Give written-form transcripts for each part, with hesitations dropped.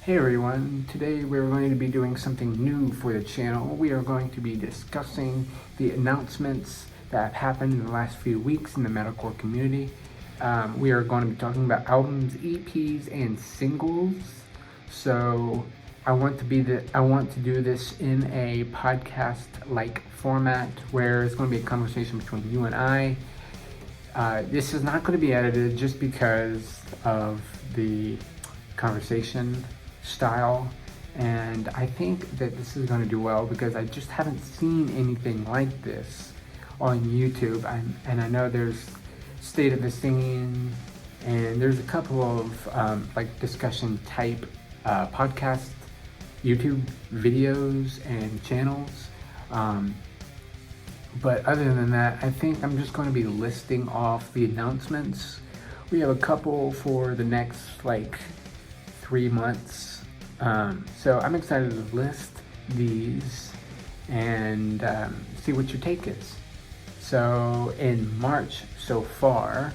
Hey everyone, today we're going to be doing something new for the channel. We are going to be discussing the announcements that have happened in the last few weeks in the metalcore community. We are going to be talking about albums, EPs, and singles. So I want to do this in a podcast-like format where it's going to be a conversation between you and I. This is not going to be edited just because of the conversation style, and I think that this is going to do well because I just haven't seen anything like this on YouTube. And I know there's State of the Scene, and there's a couple of like discussion type podcast YouTube videos and channels, but other than that, I think I'm just going to be listing off the announcements. We have a couple for the next like 3 months. So I'm excited to list these and see what your take is. So in March so far,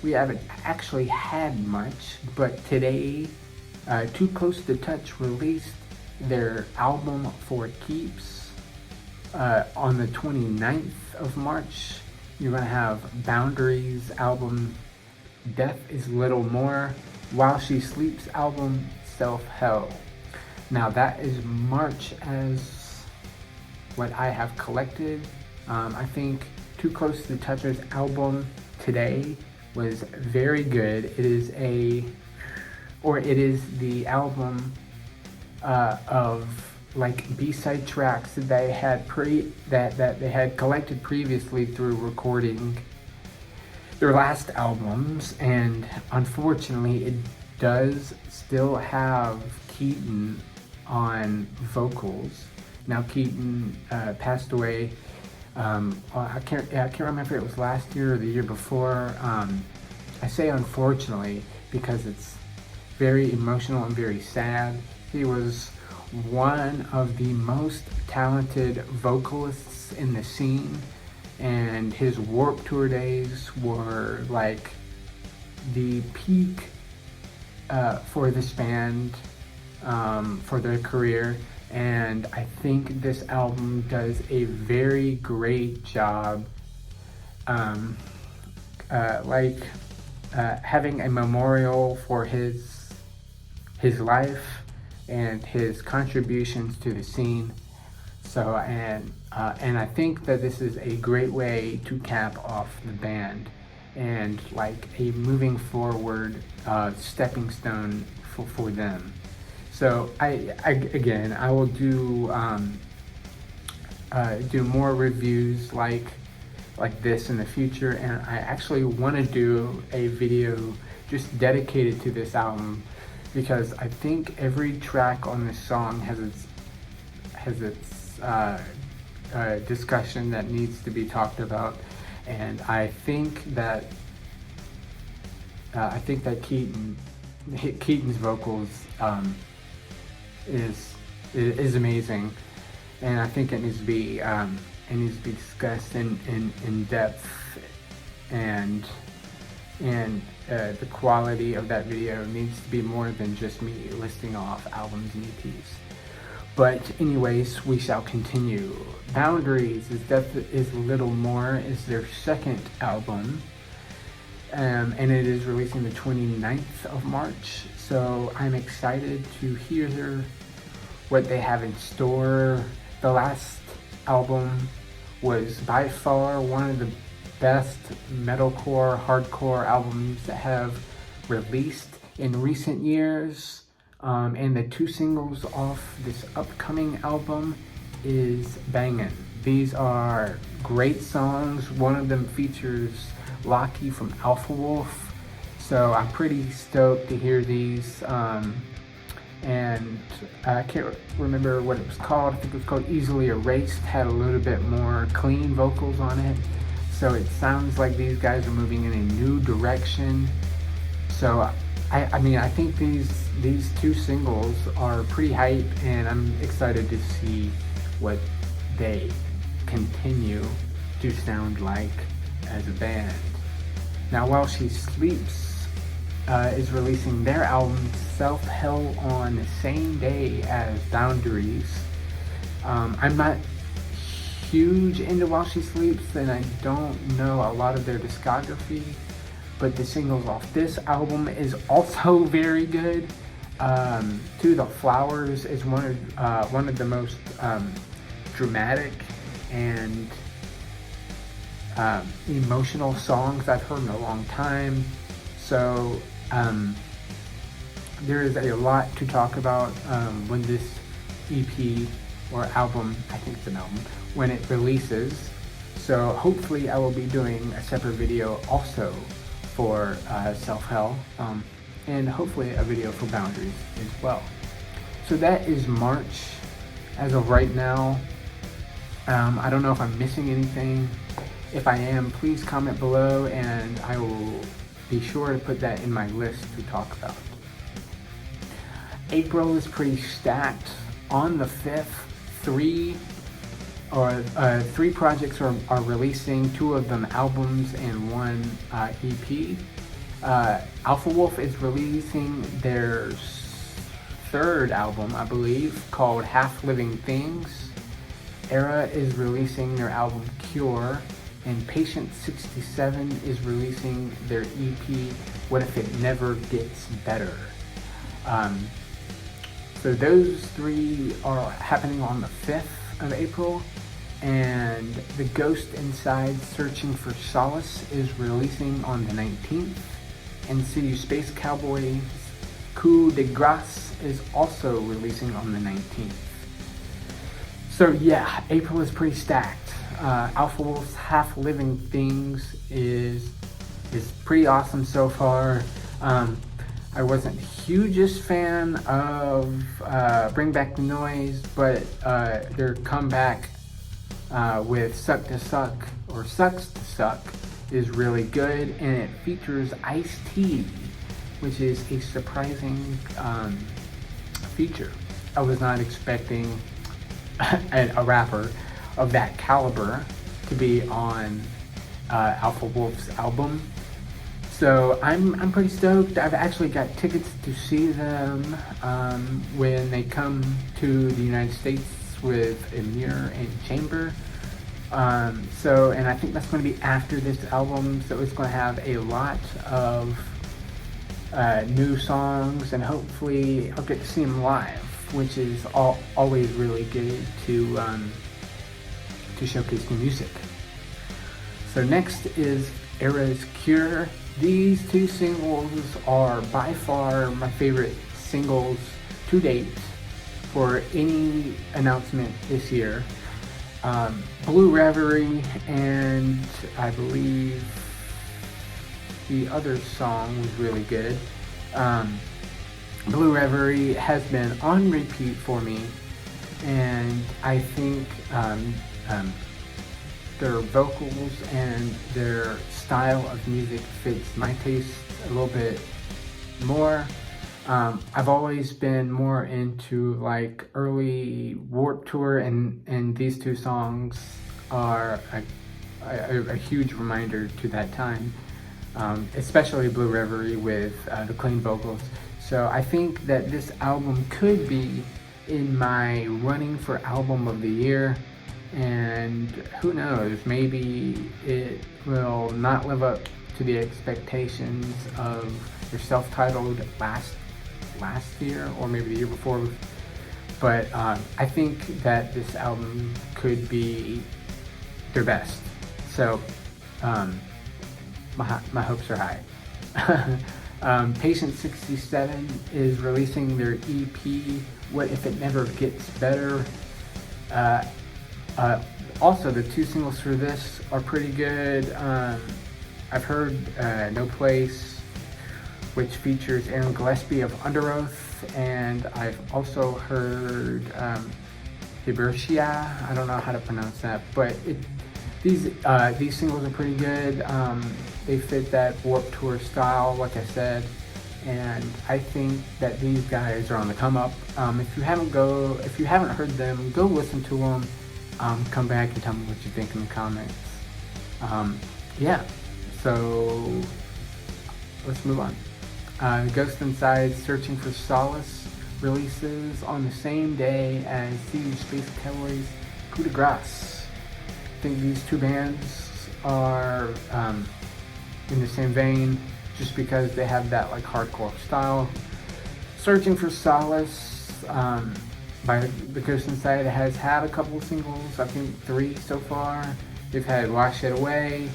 we haven't actually had much, but today, Too Close to Touch released their album For Keeps. On the 29th of March, you're gonna have Boundaries album Death is Little More, While She Sleeps album Self Hell. Now that is March as what I have collected. I think Too Close to Touch's album today was very good. It is the album of like B-side tracks that they had that they had collected previously through recording their last albums, and unfortunately it does still have Keaton on vocals. Now Keaton passed away. I can't remember if it was last year or the year before. I say unfortunately because it's very emotional and very sad. He was one of the most talented vocalists in the scene, and his Warped Tour days were like the peak for this band, for their career. And I think this album does a very great job having a memorial for his life and his contributions to the scene. So and I think that this is a great way to cap off the band and like a moving forward stepping stone for them. So I will do more reviews like this in the future, and I actually want to do a video just dedicated to this album because I think every track on this song has its discussion that needs to be talked about, and I think that Keaton's vocals is amazing, and I think it needs to be discussed in depth, and the quality of that video needs to be more than just me listing off albums and EPs. But anyways, we shall continue. Boundaries is Death is Little More is their second album, and it is releasing the 29th of March. So I'm excited to hear what they have in store. The last album was by far one of the best metalcore, hardcore albums that have released in recent years. And the 2 singles off this upcoming album is bangin'. These are great songs. One of them features Lockie from Alpha Wolf. So I'm pretty stoked to hear these. And I can't remember what it was called. I think it was called Easily Erased. Had a little bit more clean vocals on it. So it sounds like these guys are moving in a new direction. So I think these 2 singles are pretty hype, and I'm excited to see what they continue to sound like as a band. Now, While She Sleeps is releasing their album Self Hell on the same day as Boundaries. I'm not huge into While She Sleeps, and I don't know a lot of their discography, but the singles off this album is also very good. To the Flowers is one of the most dramatic and emotional songs I've heard in a long time. So there is a lot to talk about when this EP or album, I think it's an album, when it releases. So hopefully I will be doing a separate video also for Self Hell, and hopefully a video for Boundaries as well. So that is March as of right now. I don't know if I'm missing anything. If I am, please comment below and I will be sure to put that in my list to talk about. April is pretty stacked. On the 5th, three projects are releasing, 2 of them albums and 1 EP. Alpha Wolf is releasing their 3rd album, I believe, called Half Living Things. Era is releasing their album Cure, and Patient 67 is releasing their EP What If It Never Gets Better. So those 3 are happening on the 5th of April, and The Ghost Inside Searching for Solace is releasing on the 19th, and City Space Cowboys Coup de Grace is also releasing on the 19th. So yeah, April is pretty stacked. Alpha Wolf's Half Living Things is pretty awesome so far. I wasn't the hugest fan of Bring Back the Noise, but their comeback with Suck to Suck, or Sucks to Suck, is really good, and it features Ice-T, which is a surprising feature. I was not expecting a rapper of that caliber to be on Alpha Wolf's album. So I'm pretty stoked. I've actually got tickets to see them when they come to the United States with Amir and Chamber. And I think that's going to be after this album, so it's going to have a lot of new songs, and hopefully I'll get to see them live, which is always really good to showcase new music. So next is Era's Cure. These 2 singles are by far my favorite singles to date for any announcement this year. Blue Reverie, and I believe the other song was really good. Blue Reverie has been on repeat for me, and I think their vocals and their style of music fits my taste a little bit more. I've always been more into like early Warped Tour, and these 2 songs are a huge reminder to that time, especially Blue Reverie with the clean vocals. So I think that this album could be in my running for album of the year, and who knows, maybe it will not live up to the expectations of their self-titled last year, or maybe the year before, but I think that this album could be their best. So my hopes are high. Patient 67 is releasing their EP What If It Never Gets Better. Also, the 2 singles for this are pretty good. I've heard No Place, which features Aaron Gillespie of Under Oath, and I've also heard Hibershia. I don't know how to pronounce that, but these singles are pretty good. They fit that Warped Tour style, like I said, and I think that these guys are on the come up. If you haven't heard them, go listen to them. Come back and tell me what you think in the comments. Yeah, so let's move on. Ghost Inside, Searching for Solace releases on the same day as See Space Cowboys Coup de Grace. I think these two bands are in the same vein just because they have that like hardcore style. Searching for Solace by the Ghost Inside has had a couple of singles, I think 3 so far. They've had Wash It Away,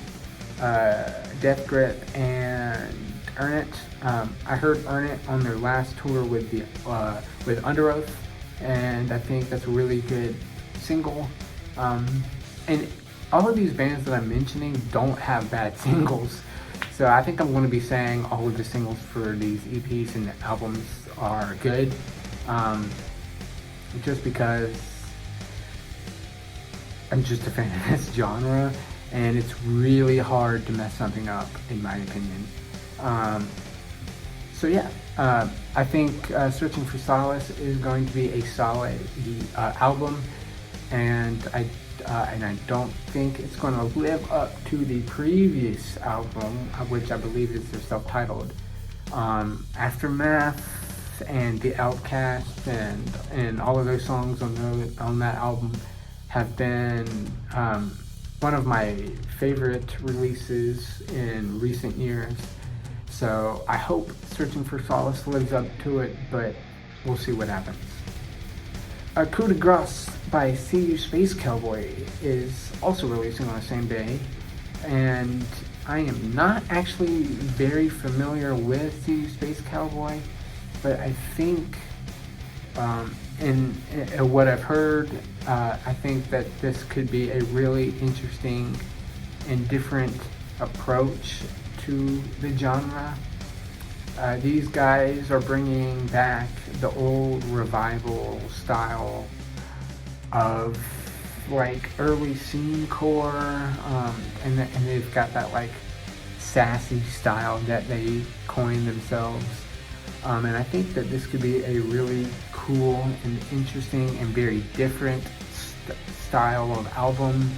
Death Grip, and Earn It. I heard Earn It on their last tour with Under Oath, and I think that's a really good single. And all of these bands that I'm mentioning don't have bad singles, so I think I'm going to be saying all of the singles for these EPs and albums are good, just because I'm just a fan of this genre, and it's really hard to mess something up, in my opinion. So yeah, I think Searching for Solace is going to be a solid album, and I don't think it's going to live up to the previous album, which I believe is their self-titled. Aftermath and The Outcast and all of those songs on that album have been one of my favorite releases in recent years. So I hope Searching for Solace lives up to it, but we'll see what happens. Coup de Grace by See Space Cowboy is also releasing on the same day, and I am not actually very familiar with See Space Cowboy, but I think in what I've heard, I think that this could be a really interesting and different approach to the genre. These guys are bringing back the old revival style of like early scene core, and they've got that like sassy style that they coined themselves. And I think that this could be a really cool and interesting and very different style of album.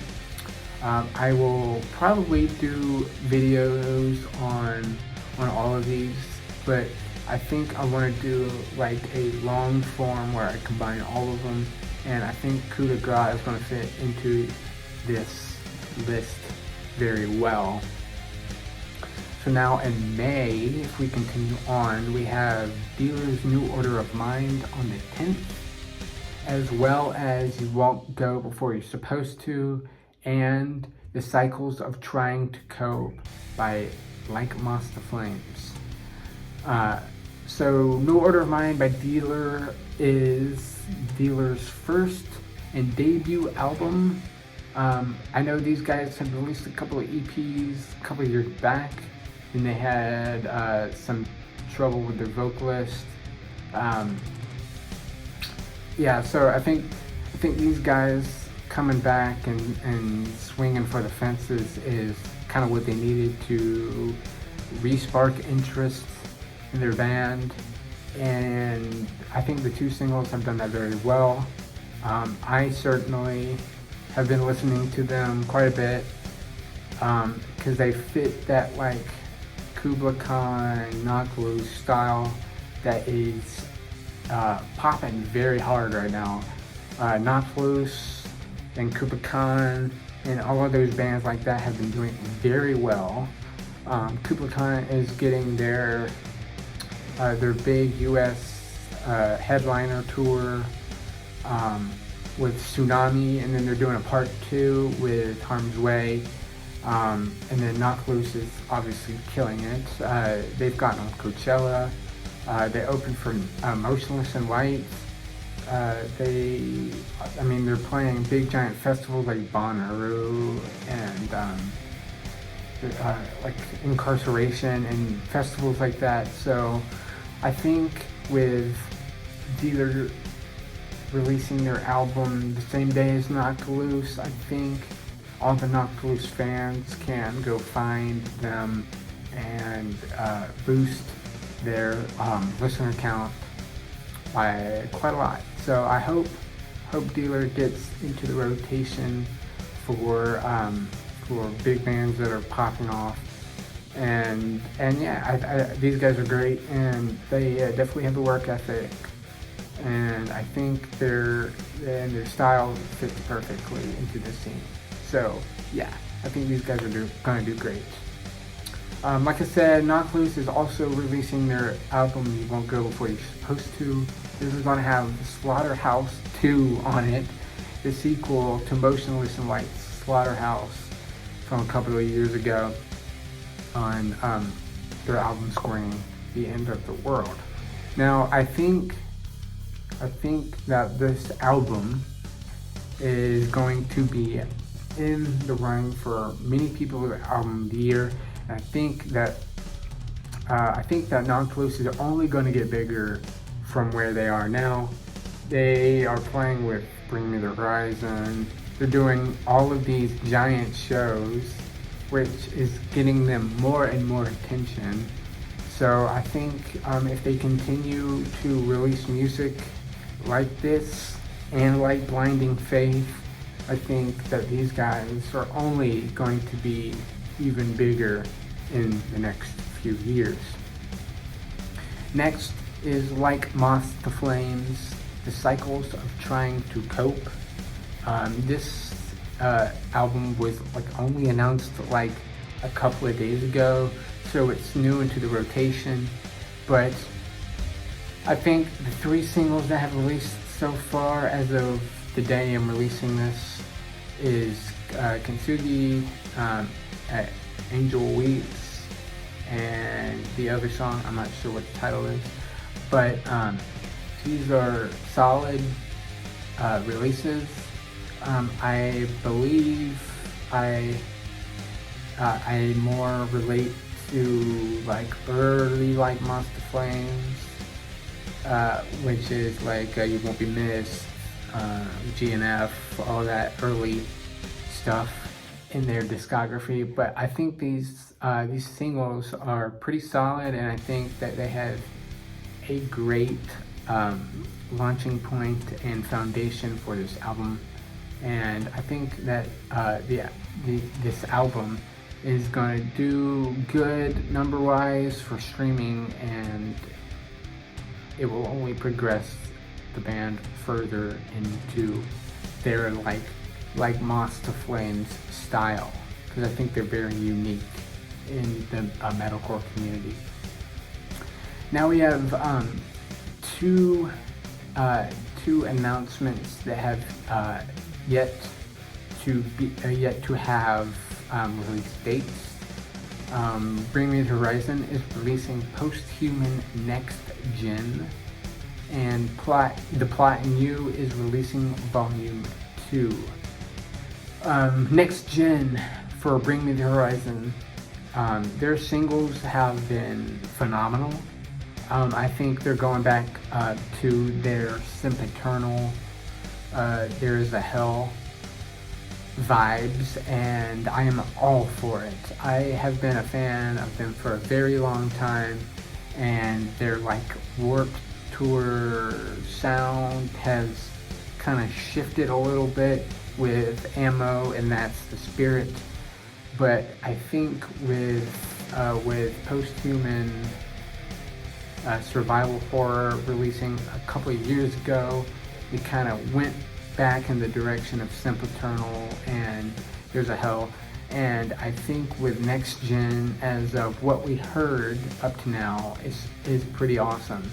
I will probably do videos on all of these, but I think I want to do like a long form where I combine all of them, and I think Coup de Grace is going to fit into this list very well. So now in May, if we continue on, we have Dealer's New Order of Mind on the 10th, as well as You Won't Go Before You're Supposed to, and The Cycles of Trying to Cope by Like Moss to Flames. So New Order of Mind by Dealer is Dealer's first and debut album. I know these guys have released a couple of EPs a couple of years back, and they had some trouble with their vocalist. Yeah, so I think these guys coming back and swinging for the fences is kind of what they needed to re-spark interest in their band, and I think the 2 singles have done that very well. I certainly have been listening to them quite a bit because they fit that like Kubla Khan, Knock Loose style that is popping very hard right now. Knock Loose and Kubla Khan and all of those bands like that have been doing very well. Kubla Khan is getting their big US headliner tour with Tsunami, and then they're doing a part 2 with Harm's Way. And then Knock Loose is obviously killing it. They've gotten on Coachella. They opened for Motionless in White. They're playing big giant festivals like Bonnaroo and like Incarceration and festivals like that. So I think with Dealer releasing their album the same day as Knocked Loose, I think all the Knocked Loose fans can go find them and boost their listener count by quite a lot. So I hope Dealer gets into the rotation for big bands that are popping off. And yeah, these guys are great, and they definitely have the work ethic, and I think their style fits perfectly into the scene. So yeah, I think these guys are gonna do great. Like I said, Knocked Loose is also releasing their album You Won't Go Before You're Supposed to. This is going to have Slaughterhouse 2 on it, the sequel to Motionless in White's Slaughterhouse from a couple of years ago on their album scoring The End of the World. Now, I think that this album is going to be in the running for many people's album of the year. I think that Knocked Loose is only going to get bigger from where they are now. They are playing with Bring Me the Horizon. They're doing all of these giant shows, which is getting them more and more attention. So I think if they continue to release music like this and like Blinding Faith, I think that these guys are only going to be even bigger in the next few years. Next is Like Moth to Flames, The Cycles of Trying to Cope. This album was only announced a couple of days ago, so it's new into the rotation, but I think the 3 singles that have released so far as of the day I'm releasing this is Kintsugi, Angel Weeps, and the other song, I'm not sure what the title is, but these are solid releases. I believe I more relate to early Monster Flames, which is You Won't Be Missed, GNF, all that early stuff in their discography. But I think these singles are pretty solid, and I think that they have a great launching point and foundation for this album. And I think that this album is going to do good number-wise for streaming, and it will only progress the band further into their like Moss to Flames style, because I think they're very unique in the metalcore community. Now we have two announcements that have yet to have release dates. Bring Me the Horizon is releasing Post-Human Next Gen, and The Plot in You is releasing Volume 2. Next Gen for Bring Me the Horizon, their singles have been phenomenal. I think they're going back to their Sempiternal, There Is a Hell vibes, and I am all for it. I have been a fan of them for a very long time, and their Warped Tour sound has kind of shifted a little bit with Ammo, and That's the Spirit. But I think with Post-Human Survival Horror releasing a couple of years ago, it kind of went back in the direction of Sempiternal and There's a Hell. And I think with Next Gen, as of what we heard up to now, is pretty awesome.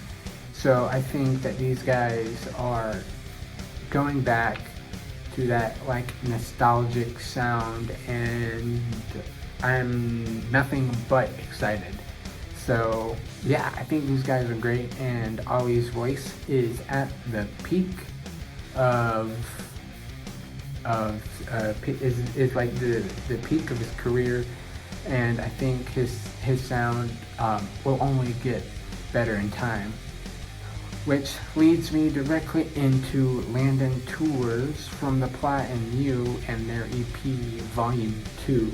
So I think that these guys are going back to that nostalgic sound, and I'm nothing but excited. So yeah, I think these guys are great, and Ollie's voice is at the peak is the peak of his career, and I think his sound will only get better in time. Which leads me directly into Landon Tours from The Plot in You and their EP Volume 2.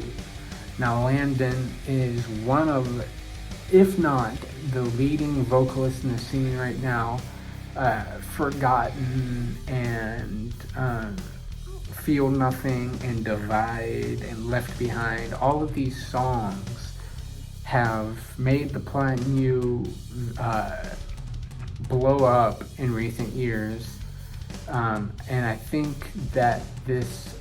Now Landon is one of, if not the leading vocalist in the scene right now. Forgotten and Feel Nothing and Divide and Left Behind, all of these songs have made the Planet Mu blow up in recent years. And I think that this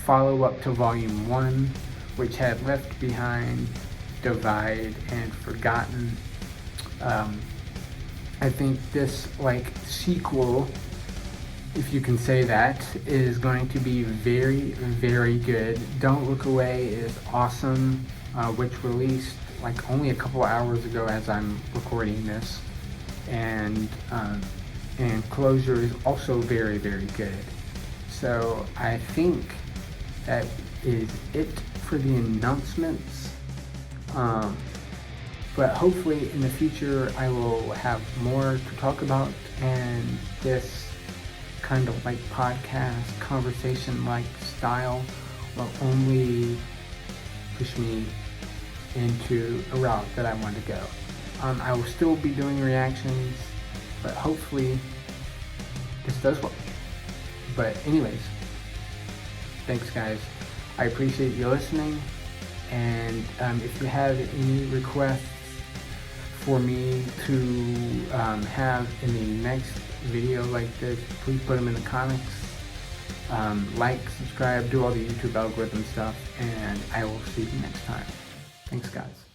follow-up to Volume 1, which had Left Behind, Divide, and Forgotten, I think this sequel, if you can say that, is going to be very, very good. Don't Look Away is awesome, which released only a couple hours ago as I'm recording this, and Closure is also very, very good. So I think that is it for the announcements. But hopefully in the future I will have more to talk about, and this kind of podcast conversation style will only push me into a route that I want to go. I will still be doing reactions, but hopefully this does work. But anyways, thanks guys. I appreciate you listening, and if you have any requests for me to have in the next video like this, please put them in the comments. Subscribe, do all the YouTube algorithm stuff, and I will see you next time. Thanks guys.